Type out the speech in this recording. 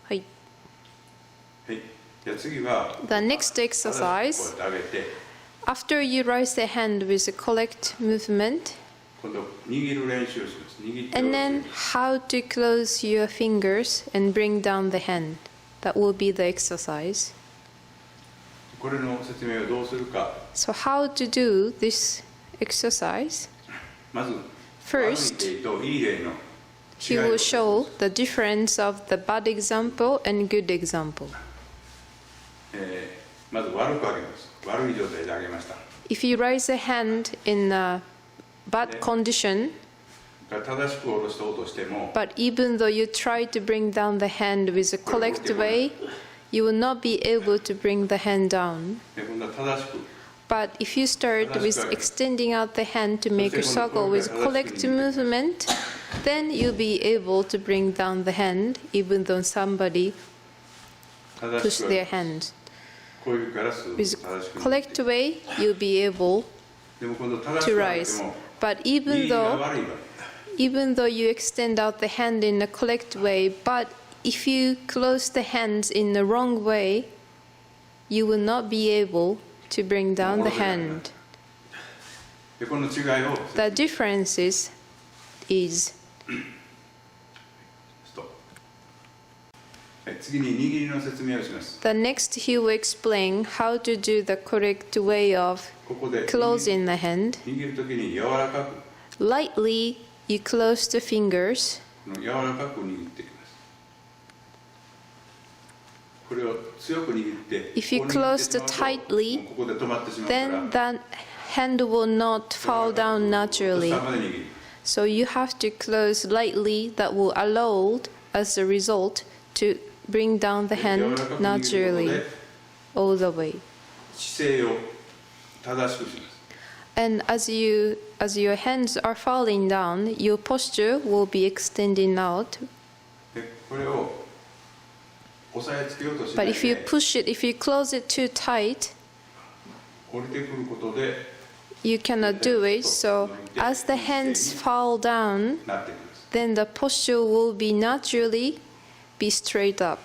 はい。はい。じゃあ次は The next exercise, after you raise the hand with a correct movement, 今度握る練習をします。握って and then how to close your fingers and bring down the hand. That will be the exercise. これの説明をどうするか。 So how to do this exercise? まず First, 悪い例といい例の he 違い will を show the difference of the bad example and good example. まず悪く上げます。悪い状態で上げました。 If you raise a hand in a bad condition, 正しく下ろそうとしても but even though you try to bring down the hand with a correct way, you will not be able to bring the hand down. 今度は正しく But if you start with extending out the hand to make a circle with correct movement, then you'll be able to bring down the hand even though somebody 正 push しく their hand. こういうからす With 正しく correct way, you'll be able でも今度正し to く上げて rise. も But 右が悪い場合 even though you extend out the hand in a correct way, but if you close the hands in the wrong way, you will not be able to bring down the hand. でこの違いを The difference is ストップ。はい、次に握りの説明をします。 the next he will explain how to do the correct way of ここで closing the hand. 握るときに柔らかく Lightly, you close the fingers. 柔らかく握っていきます。これを強く握って If you こう握って close し it まうと tightly, もうここで止まってしまうから then the hand will not fall down naturally. 下まで握り So you have to close lightly, that will allow, as a result, to bring down the hand naturally all the way. 姿勢を正しくします。 And as your hands are falling down, your posture will be extending out. でこれを押さえつけようとしな But い if you で push it, if you close it too tight, 降りてくることで you cannot do it. So as the hands fall down, なってきます。 then the posture will be naturally be straight up.